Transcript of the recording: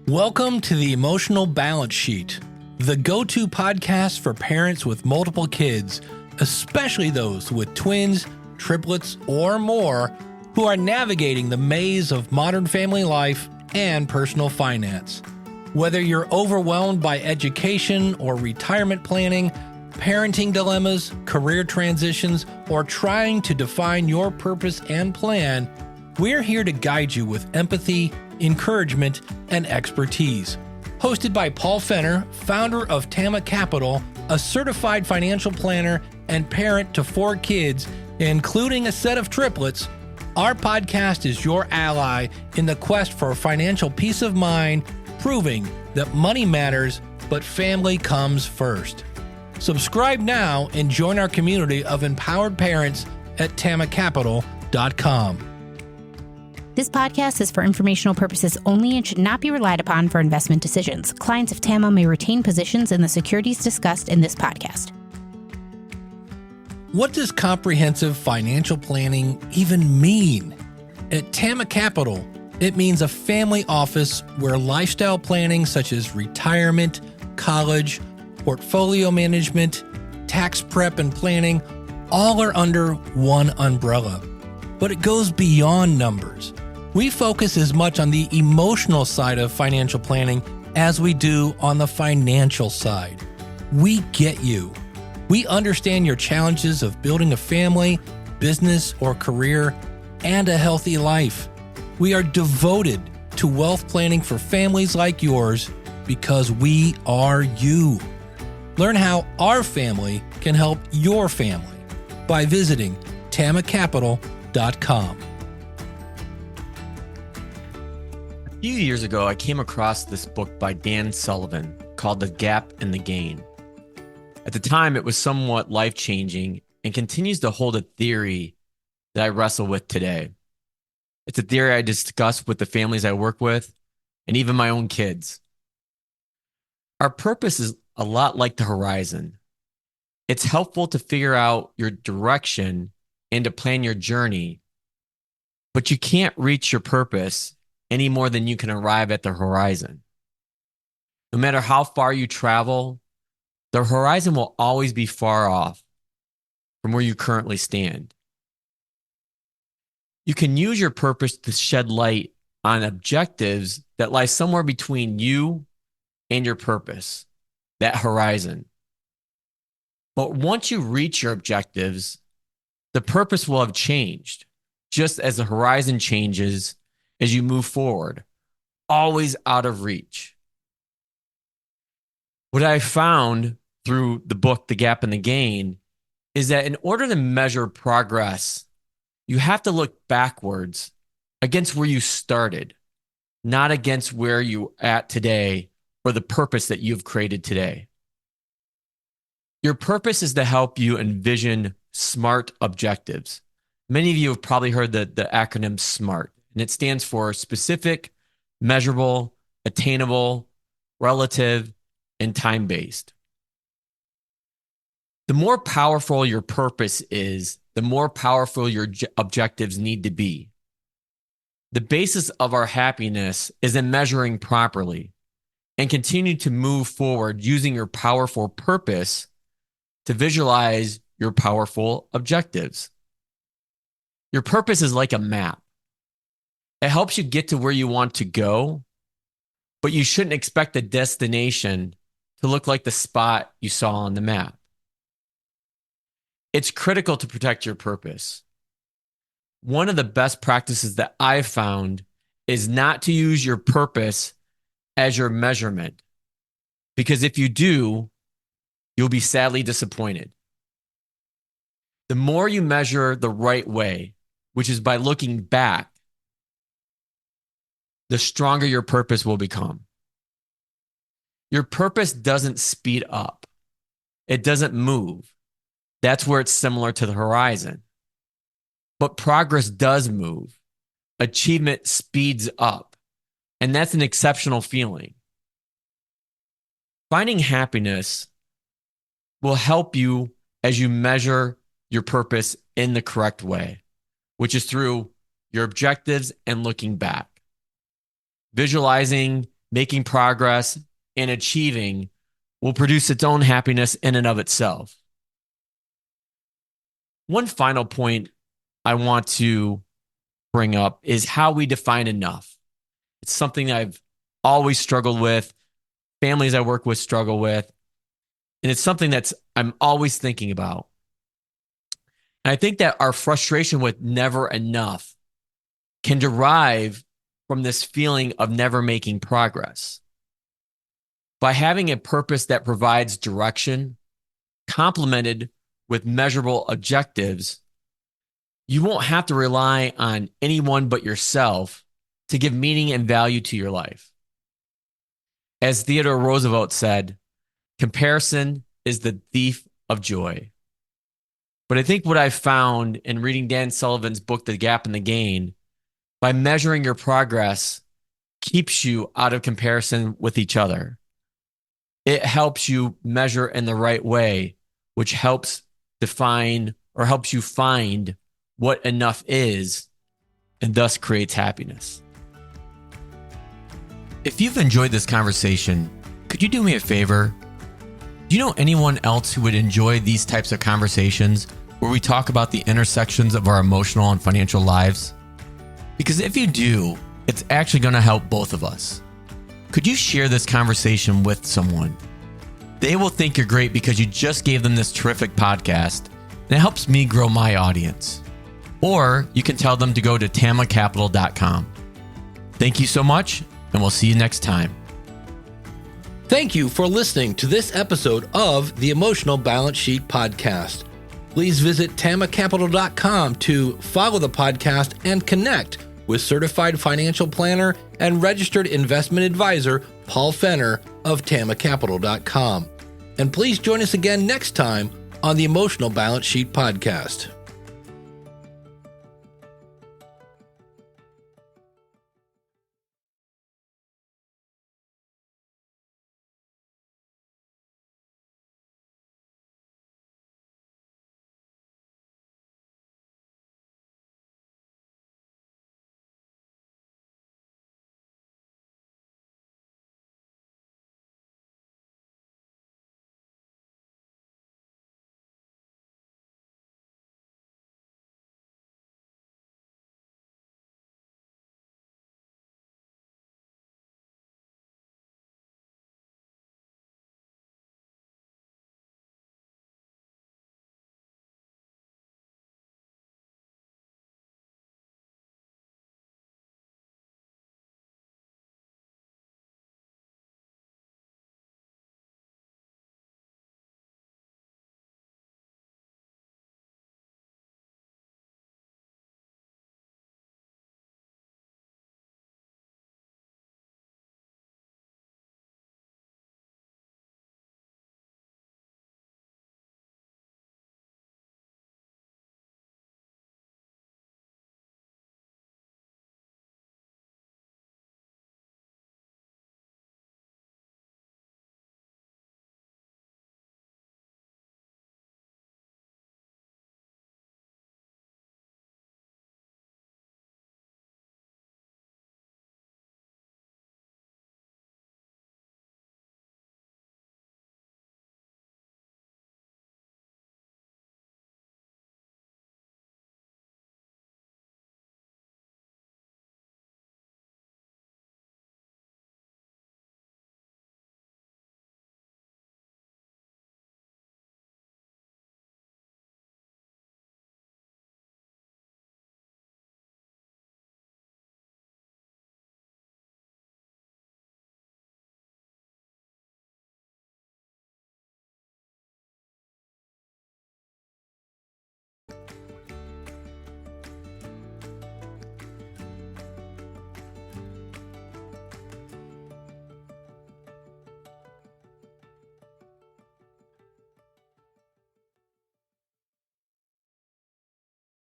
Welcome to the Emotional Balance Sheet, the go-to podcast for parents with multiple kids, especially those with twins, triplets, or more, who are navigating the maze of modern family life and personal finance. Whether you're overwhelmed by education or retirement planning, parenting dilemmas, career transitions, or trying to define your purpose and plan, we're here to guide you with empathy, encouragement, and expertise. Hosted by Paul Fenner, founder of Tama Capital, a certified financial planner and parent to 4 kids, including a set of triplets, our podcast is your ally in the quest for financial peace of mind, proving that money matters, but family comes first. Subscribe now and join our community of empowered parents at tamacapital.com. This podcast is for informational purposes only and should not be relied upon for investment decisions. Clients of TAMA may retain positions in the securities discussed in this podcast. What does comprehensive financial planning even mean? At Tama Capital, it means a family office where lifestyle planning such as retirement, college, portfolio management, tax prep, and planning all are under one umbrella. But it goes beyond numbers. We focus as much on the emotional side of financial planning as we do on the financial side. We get you. We understand your challenges of building a family, business, or career, and a healthy life. We are devoted to wealth planning for families like yours because we are you. Learn how our family can help your family by visiting tamacapital.com. A few years ago, I came across this book by Dan Sullivan called The Gap and the Gain. At the time, it was somewhat life-changing and continues to hold a theory that I wrestle with today. It's a theory I discuss with the families I work with and even my own kids. Our purpose is a lot like the horizon. It's helpful to figure out your direction and to plan your journey, but you can't reach your purpose any more than you can arrive at the horizon. No matter how far you travel, the horizon will always be far off from where you currently stand. You can use your purpose to shed light on objectives that lie somewhere between you and your purpose, that horizon. But once you reach your objectives, the purpose will have changed, just as the horizon changes as you move forward, always out of reach. What I found through the book, The Gap and the Gain, is that in order to measure progress, you have to look backwards against where you started, not against where you're at today or the purpose that you've created today. Your purpose is to help you envision SMART objectives. Many of you have probably heard the acronym SMART. And it stands for specific, measurable, attainable, relative, and time-based. The more powerful your purpose is, the more powerful your objectives need to be. The basis of our happiness is in measuring properly and continue to move forward using your powerful purpose to visualize your powerful objectives. Your purpose is like a map. It helps you get to where you want to go, but you shouldn't expect the destination to look like the spot you saw on the map. It's critical to protect your purpose. One of the best practices that I've found is not to use your purpose as your measurement, because if you do, you'll be sadly disappointed. The more you measure the right way, which is by looking back, the stronger your purpose will become. Your purpose doesn't speed up. It doesn't move. That's where it's similar to the horizon. But progress does move. Achievement speeds up. And that's an exceptional feeling. Finding happiness will help you as you measure your purpose in the correct way, which is through your objectives and looking back. Visualizing making progress, and achieving will produce its own happiness in and of itself. One final point I want to bring up is how we define enough. It's something I've always struggled with, families I work with struggle with, and it's something I'm always thinking about. And I think that our frustration with never enough can derive from this feeling of never making progress. By having a purpose that provides direction, complemented with measurable objectives, you won't have to rely on anyone but yourself to give meaning and value to your life. As Theodore Roosevelt said, comparison is the thief of joy. But I think what I've found in reading Dan Sullivan's book, The Gap and the Gain, by measuring your progress keeps you out of comparison with each other. It helps you measure in the right way, which helps define or helps you find what enough is and thus creates happiness. If you've enjoyed this conversation, could you do me a favor? Do you know anyone else who would enjoy these types of conversations where we talk about the intersections of our emotional and financial lives? Because if you do, it's actually going to help both of us. Could you share this conversation with someone? They will think you're great because you just gave them this terrific podcast, and it helps me grow my audience. Or you can tell them to go to tamacapital.com. Thank you so much, and we'll see you next time. Thank you for listening to this episode of the Emotional Balance Sheet Podcast. Please visit tamacapital.com to follow the podcast and connect with certified financial planner and registered investment advisor Paul Fenner of tamacapital.com. And please join us again next time on the Emotional Balance Sheet Podcast.